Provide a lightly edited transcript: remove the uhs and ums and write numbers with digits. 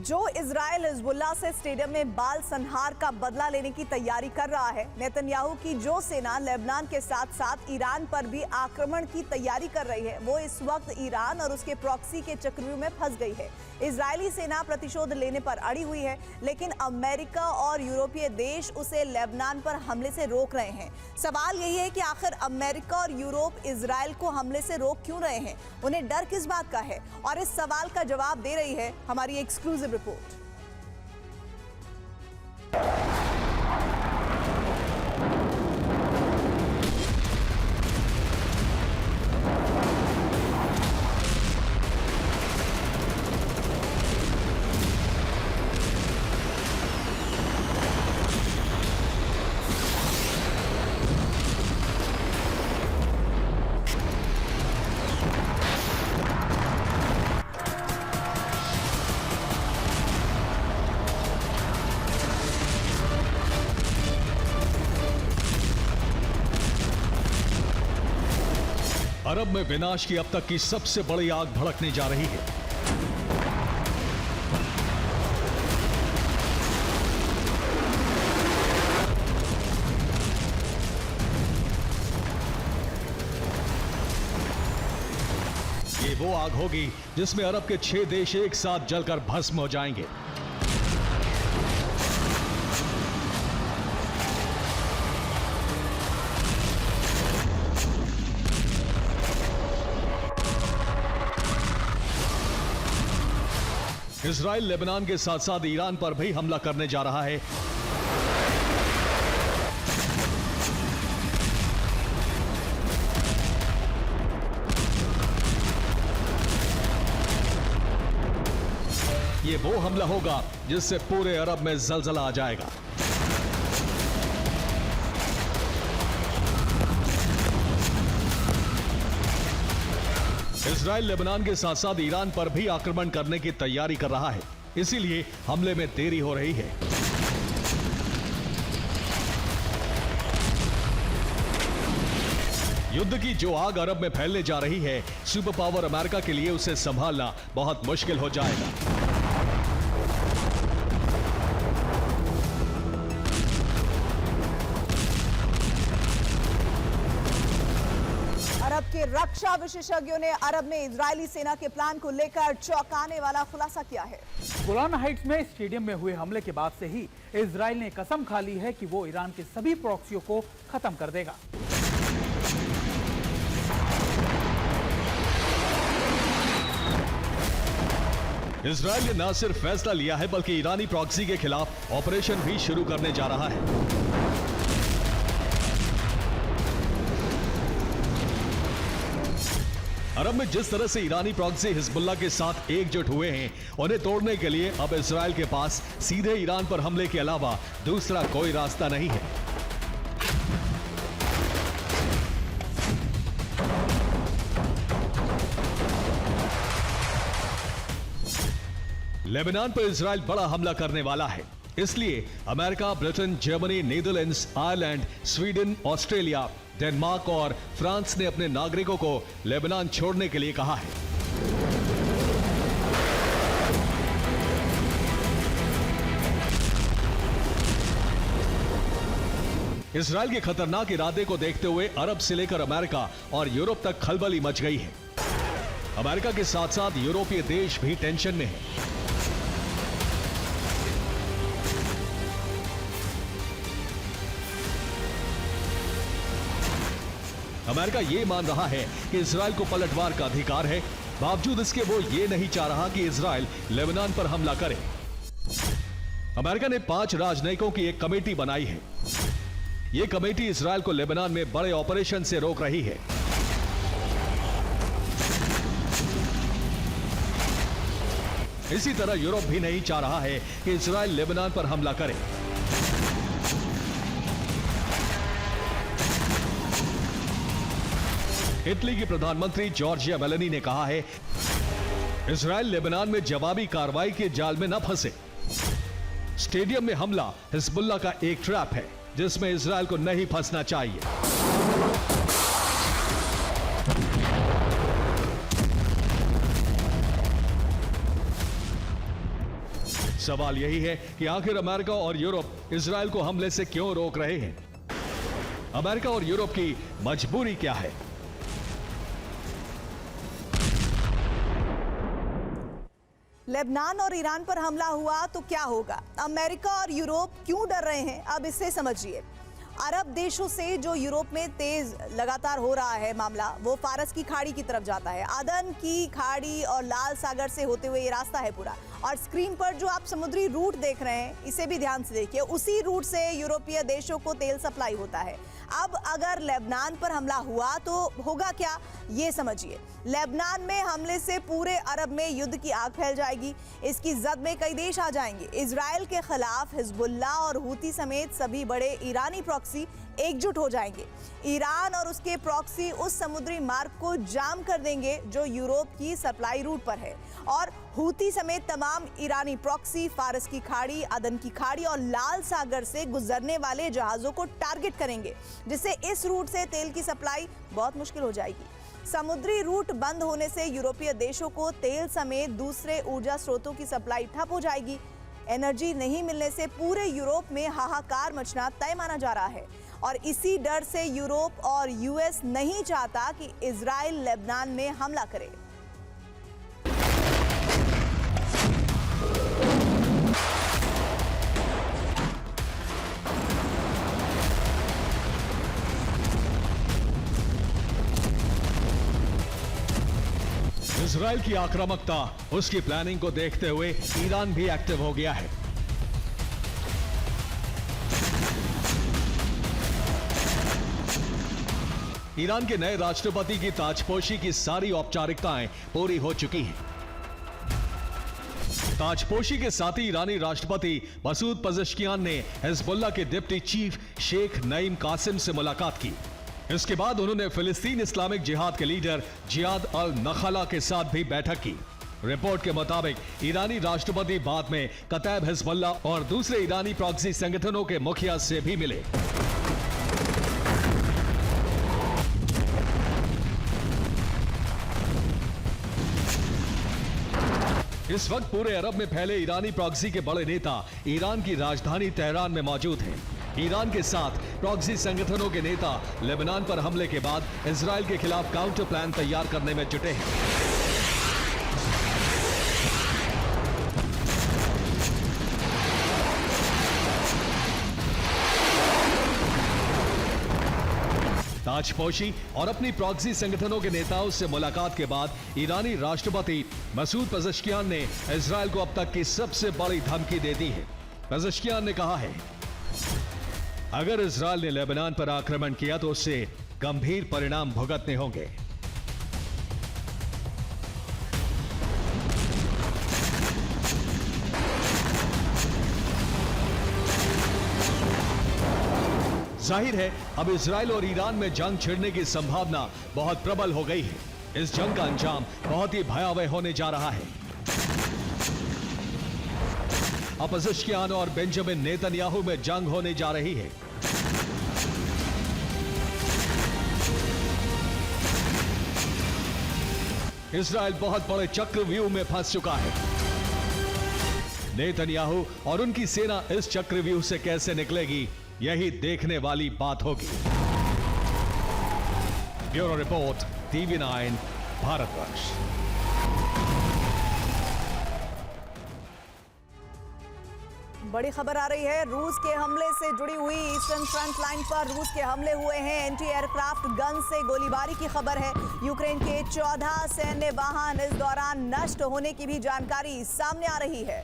जो Israel Hezbollah से stadium में बाल संहार का बदला लेने की तैयारी कर रहा है, नेतन्याहू की जो सेना लेबनान के साथ साथ ईरान पर भी आक्रमण की तैयारी कर रही है, वो इस वक्त ईरान और उसके प्रॉक्सी के चक्रव्यूह में फंस गई है। इजरायली सेना प्रतिशोध लेने पर अड़ी हुई है, लेकिन अमेरिका और यूरोपीय देश उसे लेबनान पर हमले से रोक रहे हैं। सवाल यही है कि आखिर अमेरिका और यूरोप इजराइल को हमले से रोक क्यों रहे हैं, उन्हें डर किस बात का है? और इस सवाल का जवाब दे रही है हमारी एक्सक्लूसिव रिपोर्ट। अरब में विनाश की अब तक की सबसे बड़ी आग भड़कने जा रही है। ये वो आग होगी जिसमें अरब के 6 देश एक साथ जलकर भस्म हो जाएंगे। इजराइल लेबनान के साथ साथ ईरान पर भी हमला करने जा रहा है। ये वो हमला होगा जिससे पूरे अरब में जलजला आ जाएगा। इजराइल लेबनान के साथ साथ ईरान पर भी आक्रमण करने की तैयारी कर रहा है, इसीलिए हमले में देरी हो रही है। युद्ध की जो आग अरब में फैलने जा रही है, सुपर पावर अमेरिका के लिए उसे संभालना बहुत मुश्किल हो जाएगा। अरब के रक्षा विशेषज्ञों ने अरब में इजरायली सेना के प्लान को लेकर चौंकाने वाला खुलासा किया है। गोलान हाइट्स में स्टेडियम में हुए हमले के बाद से ही इजराइल ने कसम खा ली है कि वो ईरान के सभी प्रॉक्सियों को खत्म कर देगा। इजराइल ने न सिर्फ फैसला लिया है, बल्कि ईरानी प्रॉक्सी के खिलाफ ऑपरेशन भी शुरू करने जा रहा है। अरब में जिस तरह से ईरानी प्रॉक्सी हिजबुल्लाह के साथ एकजुट हुए हैं, उन्हें तोड़ने के लिए अब इजराइल के पास सीधे ईरान पर हमले के अलावा दूसरा कोई रास्ता नहीं है। लेबनान पर इजराइल बड़ा हमला करने वाला है, इसलिए America, Britain, Germany, Netherlands, Ireland, Sweden, Australia, Denmark और फ्रांस ने अपने नागरिकों को लेबनान छोड़ने के लिए कहा है। इजराइल के खतरनाक इरादे को देखते हुए अरब से लेकर अमेरिका और यूरोप तक खलबली मच गई है। अमेरिका के साथ साथ यूरोपीय देश भी टेंशन में है। अमेरिका ये मान रहा है कि इजराइल को पलटवार का अधिकार है, बावजूद इसके वो ये नहीं चाह रहा कि इजराइल लेबनान पर हमला करे। अमेरिका ने 5 राजनयिकों की एक कमेटी बनाई है। ये कमेटी इजराइल को लेबनान में बड़े ऑपरेशन से रोक रही है। इसी तरह यूरोप भी नहीं चाह रहा है कि इजराइल लेबनान पर हमला करे। इटली की प्रधानमंत्री जॉर्जिया मेलोनी ने कहा है, इजराइल लेबनान में जवाबी कार्रवाई के जाल में न फंसे। स्टेडियम में हमला हिजबुल्लाह का एक ट्रैप है, जिसमें इजराइल को नहीं फंसना चाहिए। सवाल यही है कि आखिर अमेरिका और यूरोप इजराइल को हमले से क्यों रोक रहे हैं? अमेरिका और यूरोप की मजबूरी क्या है? लेबनान और ईरान पर हमला हुआ तो क्या होगा? अमेरिका और यूरोप क्यों डर रहे हैं? अब इससे समझिए। अरब देशों से जो यूरोप में तेज लगातार हो रहा है मामला, वो फारस की खाड़ी की तरफ जाता है। अदन की खाड़ी और लाल सागर से होते हुए ये रास्ता है पूरा। और स्क्रीन पर जो आप समुद्री रूट देख रहे हैं, इसे भी ध्यान से देखिए। उसी रूट से यूरोपीय देशों को तेल सप्लाई होता है। अब अगर लेबनान पर हमला हुआ तो होगा क्या, ये समझिए। लेबनान में हमले से पूरे अरब में युद्ध की आग फैल जाएगी। इसकी जद में कई देश आ जाएंगे। इजराइल के खिलाफ हिजबुल्ला और हूती समेत सभी बड़े ईरानी प्रॉक्सी एकजुट हो जाएंगे। ईरान और उसके प्रॉक्सी उस समुद्री मार्ग को जाम कर देंगे जो यूरोप की सप्लाई रूट पर है। और हूती समेत तमाम ईरानी प्रॉक्सी फारस की खाड़ी, अदन की खाड़ी और लाल सागर से गुजरने वाले जहाजों को टारगेट करेंगे, जिससे इस रूट से तेल की सप्लाई बहुत मुश्किल हो जाएगी। समुद्री रूट बंद होने से यूरोपीय देशों को तेल समेत दूसरे ऊर्जा स्रोतों की सप्लाई ठप हो जाएगी। एनर्जी नहीं मिलने से पूरे यूरोप में हाहाकार मचना तय माना जा रहा है। और इसी डर से यूरोप और यूएस नहीं चाहता कि इजराइल लेबनान में हमला करे। इजराइल की आक्रामकता, उसकी प्लानिंग को देखते हुए ईरान भी एक्टिव हो गया है। ईरान के नए राष्ट्रपति की ताजपोशी की सारी औपचारिकताएं पूरी हो चुकी हैं। ताजपोशी के साथ ही ईरानी राष्ट्रपति मसूद पज़ेश्कियान ने हिजबुल्लाह के डिप्टी चीफ शेख नईम कासिम से मुलाकात की। इसके बाद उन्होंने फिलिस्तीन इस्लामिक जिहाद के लीडर जियाद अल नखला के साथ भी बैठक की। रिपोर्ट के मुताबिक ईरानी राष्ट्रपति बाद में कतैब हिजबुल्लाह और दूसरे ईरानी प्रॉक्सी संगठनों के मुखिया से भी मिले। इस वक्त पूरे अरब में फैले ईरानी प्रॉक्सी के बड़े नेता ईरान की राजधानी तेहरान में मौजूद हैं। ईरान के साथ प्रॉक्सी संगठनों के नेता लेबनान पर हमले के बाद इजराइल के खिलाफ काउंटर प्लान तैयार करने में जुटे हैं। ताजपोशी और अपनी प्रॉक्सी संगठनों के नेताओं से मुलाकात के बाद ईरानी राष्ट्रपति मसूद पज़ेश्कियान ने इजराइल को अब तक की सबसे बड़ी धमकी दे दी है। पज़ेश्कियान ने कहा है, अगर इजराइल ने लेबनान पर आक्रमण किया तो उससे गंभीर परिणाम भुगतने होंगे। जाहिर है अब इजराइल और ईरान में जंग छिड़ने की संभावना बहुत प्रबल हो गई है। इस जंग का अंजाम बहुत ही भयावह होने जा रहा है। अब पज़ेश्कियान और बेंजामिन नेतन्याहू में जंग होने जा रही है। इजराइल बहुत बड़े चक्रव्यूह में फंस चुका है। नेतन्याहू और उनकी सेना इस चक्रव्यूह से कैसे निकलेगी, यही देखने वाली बात होगी। Bureau report, TV9 Bharatvarsh. बड़ी खबर आ रही है, रूस के हमले से जुड़ी हुई। ईस्टर्न फ्रंट लाइन पर रूस के हमले हुए हैं। एंटी एयरक्राफ्ट गन से गोलीबारी की खबर है। यूक्रेन के 14 सैन्य वाहन इस दौरान नष्ट होने की भी जानकारी सामने आ रही है।